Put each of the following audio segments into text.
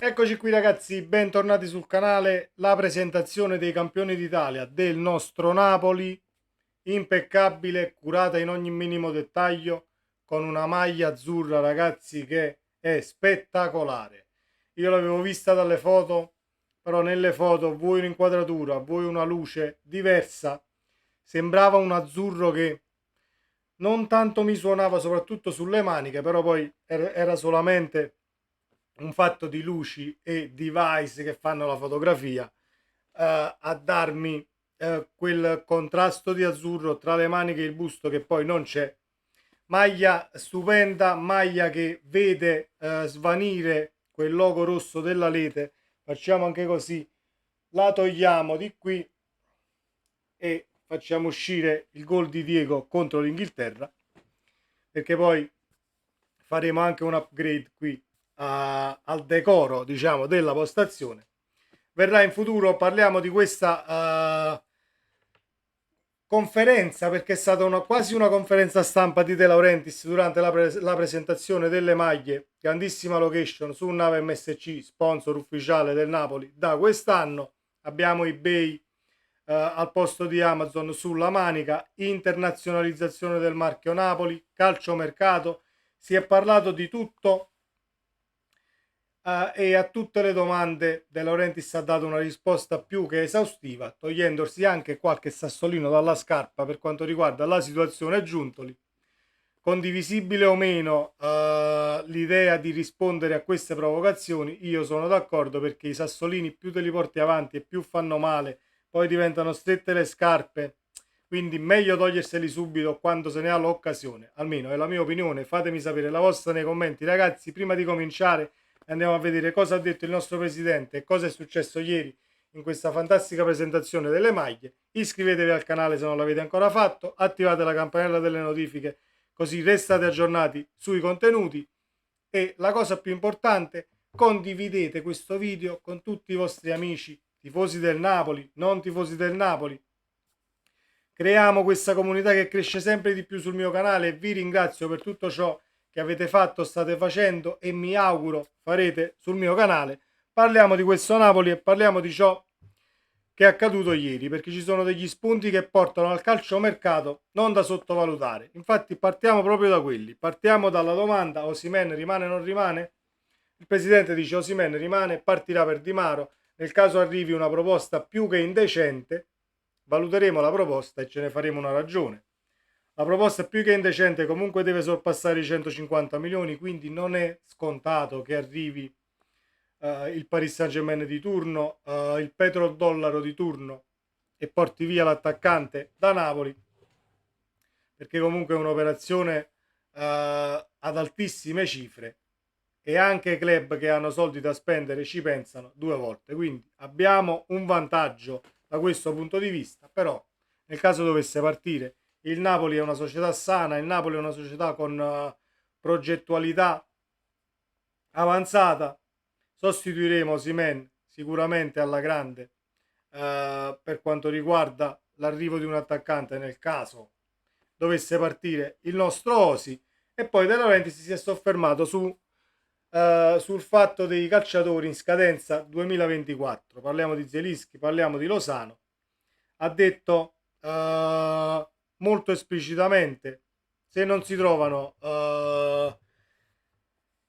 Eccoci qui ragazzi, bentornati sul canale. La presentazione dei campioni d'Italia del nostro Napoli, impeccabile, curata in ogni minimo dettaglio, con una maglia azzurra ragazzi che è spettacolare. Io l'avevo vista dalle foto, però nelle foto vuoi un'inquadratura, vuoi una luce diversa, sembrava un azzurro che non tanto mi suonava soprattutto sulle maniche, però poi era solamente un fatto di luci e device che fanno la fotografia a darmi quel contrasto di azzurro tra le maniche e il busto che poi non c'è. Maglia stupenda, maglia che vede svanire quel logo rosso della Lete. Facciamo anche così, la togliamo di qui e facciamo uscire il gol di Diego contro l'Inghilterra, perché poi faremo anche un upgrade qui al decoro, diciamo, della postazione. Verrà in futuro, parliamo di questa conferenza, perché è stata quasi una conferenza stampa di De Laurentiis durante la presentazione delle maglie, grandissima location su nave MSC, sponsor ufficiale del Napoli da quest'anno. Abbiamo eBay al posto di Amazon sulla manica, internazionalizzazione del marchio Napoli, calciomercato, si è parlato di tutto e a tutte le domande De Laurentiis ha dato una risposta più che esaustiva, togliendosi anche qualche sassolino dalla scarpa per quanto riguarda la situazione Giuntoli. Condivisibile o meno l'idea di rispondere a queste provocazioni, io sono d'accordo, perché i sassolini più te li porti avanti e più fanno male, poi diventano strette le scarpe, quindi meglio toglierseli subito quando se ne ha l'occasione. Almeno è la mia opinione, fatemi sapere la vostra nei commenti ragazzi. Prima di cominciare andiamo a vedere cosa ha detto il nostro presidente e cosa è successo ieri in questa fantastica presentazione delle maglie. Iscrivetevi al canale se non l'avete ancora fatto, attivate la campanella delle notifiche così restate aggiornati sui contenuti, e la cosa più importante, condividete questo video con tutti i vostri amici, tifosi del Napoli, non tifosi del Napoli. Creiamo questa comunità che cresce sempre di più sul mio canale e vi ringrazio per tutto ciò che avete fatto, state facendo e mi auguro farete sul mio canale. Parliamo di questo Napoli e parliamo di ciò che è accaduto ieri, perché ci sono degli spunti che portano al calciomercato non da sottovalutare. Infatti partiamo proprio da quelli. Partiamo dalla domanda: Osimhen rimane o non rimane? Il presidente dice Osimhen rimane, partirà per Di Maro. Nel caso arrivi una proposta più che indecente, valuteremo la proposta e ce ne faremo una ragione. La proposta più che indecente comunque deve sorpassare i 150 milioni, quindi non è scontato che arrivi il Paris Saint-Germain di turno, il petrodollaro di turno e porti via l'attaccante da Napoli, perché comunque è un'operazione ad altissime cifre e anche i club che hanno soldi da spendere ci pensano due volte. Quindi abbiamo un vantaggio da questo punto di vista, però nel caso dovesse partire, il Napoli è una società sana, il Napoli è una società con progettualità avanzata. Sostituiremo Osimhen sicuramente alla grande per quanto riguarda l'arrivo di un attaccante nel caso dovesse partire il nostro Osi. E poi De Laurentiis si è soffermato sul fatto dei calciatori in scadenza 2024. Parliamo di Zelinski, parliamo di Lozano. Ha detto molto esplicitamente: se non si trovano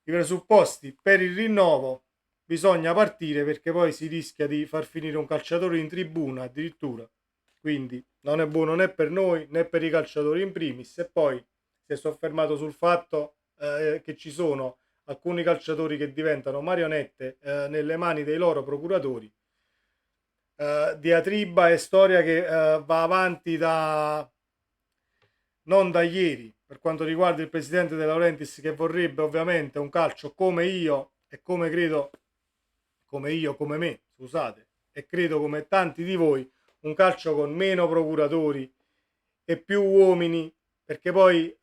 i presupposti per il rinnovo bisogna partire, perché poi si rischia di far finire un calciatore in tribuna addirittura, quindi non è buono né per noi né per i calciatori in primis. E poi si è soffermato sul fatto che ci sono alcuni calciatori che diventano marionette nelle mani dei loro procuratori. Diatriba e storia che va avanti non da ieri, per quanto riguarda il presidente De Laurentiis, che vorrebbe ovviamente un calcio come io e come credo, come io, come me, scusate, e credo come tanti di voi, un calcio con meno procuratori e più uomini, perché poi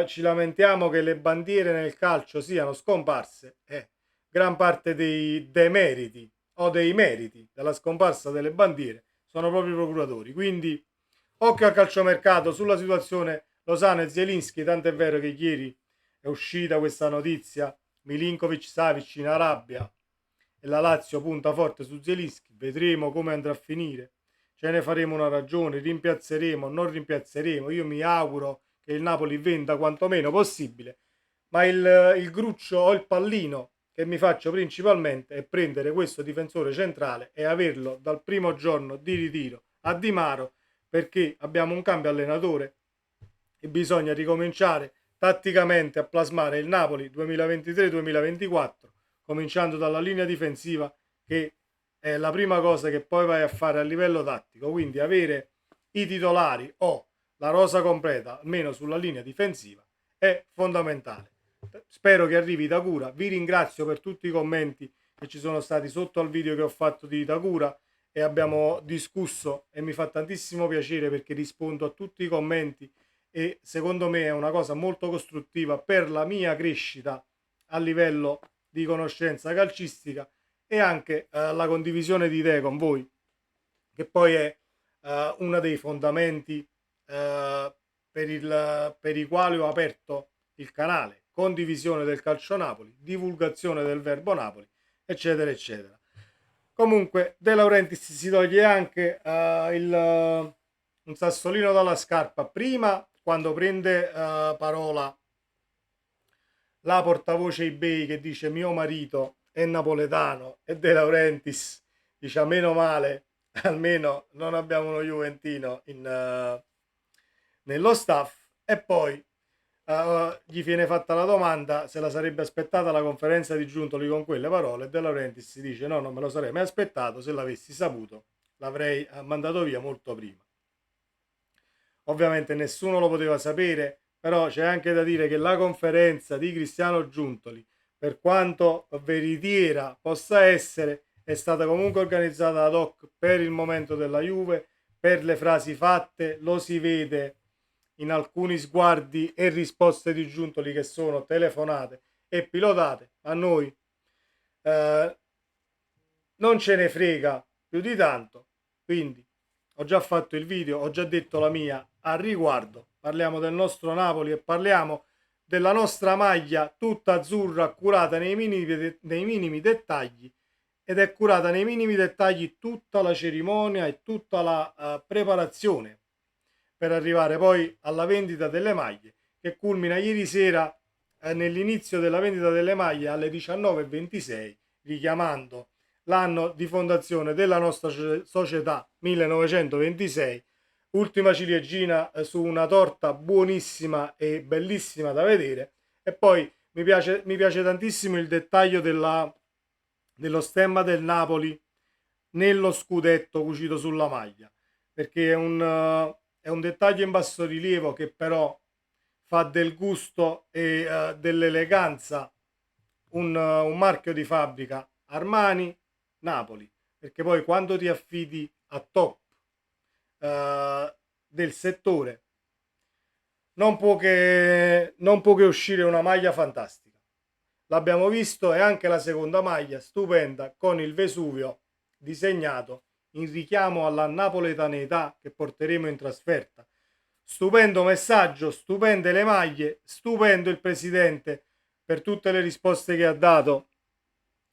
ci lamentiamo che le bandiere nel calcio siano scomparse, gran parte dei demeriti o dei meriti della scomparsa delle bandiere sono proprio i procuratori. Quindi occhio al calciomercato sulla situazione Lozano e Zielinski, tant'è vero che ieri è uscita questa notizia: Milinkovic Savic in Arabia, e la Lazio punta forte su Zielinski, vedremo come andrà a finire, ce ne faremo una ragione, rimpiazzeremo, non rimpiazzeremo, io mi auguro che il Napoli venda quanto meno possibile, ma il gruccio o il pallino che mi faccio principalmente è prendere questo difensore centrale e averlo dal primo giorno di ritiro a Di Maro, perché abbiamo un cambio allenatore e bisogna ricominciare tatticamente a plasmare il Napoli 2023-2024, cominciando dalla linea difensiva, che è la prima cosa che poi vai a fare a livello tattico, quindi avere i titolari o la rosa completa almeno sulla linea difensiva è fondamentale. Spero che arrivi Itagura, vi ringrazio per tutti i commenti che ci sono stati sotto al video che ho fatto di Itagura e abbiamo discusso e mi fa tantissimo piacere perché rispondo a tutti i commenti e secondo me è una cosa molto costruttiva per la mia crescita a livello di conoscenza calcistica e anche la condivisione di idee con voi, che poi è uno dei fondamenti per i quali ho aperto il canale: condivisione del calcio Napoli, divulgazione del verbo Napoli, eccetera eccetera. Comunque De Laurentiis si toglie anche un sassolino dalla scarpa prima quando prende parola la portavoce eBay che dice mio marito è napoletano e De Laurentiis dice meno male, almeno non abbiamo uno juventino nello staff, e poi gli viene fatta la domanda se la sarebbe aspettata la conferenza di Giuntoli con quelle parole e De Laurentiis dice no, non me lo sarei mai aspettato, se l'avessi saputo l'avrei mandato via molto prima. Ovviamente nessuno lo poteva sapere, però c'è anche da dire che la conferenza di Cristiano Giuntoli, per quanto veritiera possa essere, è stata comunque organizzata ad hoc per il momento della Juve, per le frasi fatte, lo si vede in alcuni sguardi e risposte di Giuntoli che sono telefonate e pilotate. A noi non ce ne frega più di tanto, quindi ho già fatto il video, ho già detto la mia al riguardo, parliamo del nostro Napoli e parliamo della nostra maglia tutta azzurra, curata nei minimi dettagli, ed è curata nei minimi dettagli tutta la cerimonia e tutta la preparazione per arrivare poi alla vendita delle maglie, che culmina ieri sera nell'inizio della vendita delle maglie alle 19:26, richiamando l'anno di fondazione della nostra società 1926, ultima ciliegina su una torta buonissima e bellissima da vedere. E poi mi piace tantissimo il dettaglio dello stemma del Napoli nello scudetto cucito sulla maglia, perché è un dettaglio in bassorilievo che però fa del gusto e dell'eleganza un marchio di fabbrica Armani Napoli, perché poi quando ti affidi a top del settore non può che uscire una maglia fantastica. L'abbiamo visto, e anche la seconda maglia stupenda con il Vesuvio disegnato in richiamo alla napoletanità che porteremo in trasferta. Stupendo messaggio, stupende le maglie, stupendo il presidente per tutte le risposte che ha dato,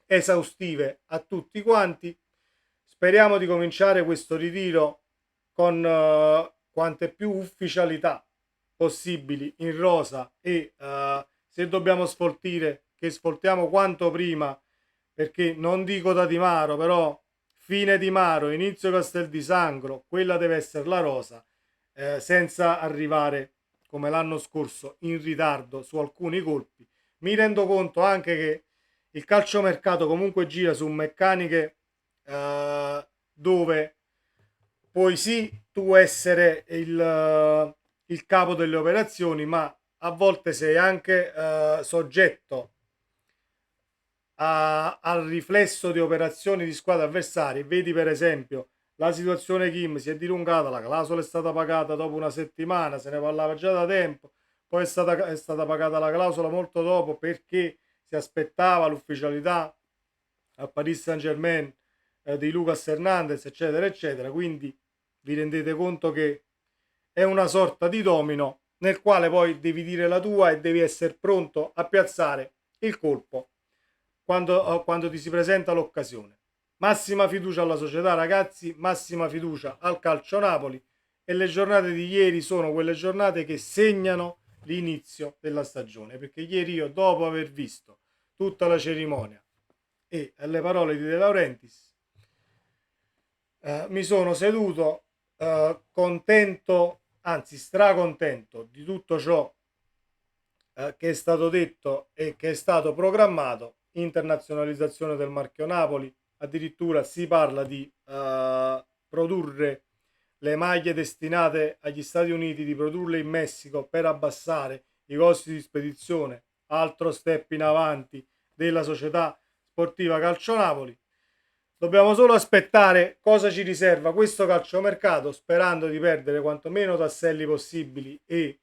esaustive a tutti quanti. Speriamo di cominciare questo ritiro con quante più ufficialità possibili in rosa e se dobbiamo sfoltire, che sfoltiamo quanto prima, perché non dico da Di Maro, però fine Di Maro, inizio Castel di Sangro, quella deve essere la rosa, senza arrivare come l'anno scorso in ritardo su alcuni colpi. Mi rendo conto anche che il calciomercato comunque gira su meccaniche dove puoi sì tu essere il capo delle operazioni, ma a volte sei anche soggetto al riflesso di operazioni di squadre avversarie. Vedi per esempio la situazione Kim, si è dilungata, la clausola è stata pagata dopo una settimana, se ne parlava già da tempo, poi è stata pagata la clausola molto dopo perché si aspettava l'ufficialità a Paris Saint-Germain di Lucas Hernandez, eccetera eccetera. Quindi vi rendete conto che è una sorta di domino nel quale poi devi dire la tua e devi essere pronto a piazzare il colpo quando ti si presenta l'occasione. Massima fiducia alla società, ragazzi, massima fiducia al calcio Napoli, e le giornate di ieri sono quelle giornate che segnano l'inizio della stagione, perché ieri io, dopo aver visto tutta la cerimonia e le parole di De Laurentiis, mi sono seduto contento, anzi stracontento di tutto ciò che è stato detto e che è stato programmato. Internazionalizzazione del marchio Napoli, addirittura si parla di produrre le maglie destinate agli Stati Uniti, di produrle in Messico per abbassare i costi di spedizione, altro step in avanti della società sportiva Calcio Napoli. Dobbiamo solo aspettare cosa ci riserva questo calciomercato, sperando di perdere quanto meno tasselli possibili e,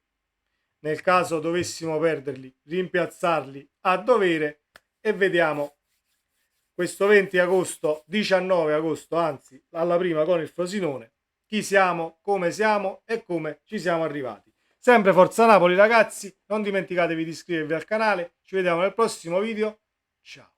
nel caso dovessimo perderli, rimpiazzarli a dovere, e vediamo questo 20 agosto, 19 agosto, anzi, alla prima con il Frosinone, chi siamo e come ci siamo arrivati. Sempre Forza Napoli, ragazzi, non dimenticatevi di iscrivervi al canale, ci vediamo nel prossimo video, ciao.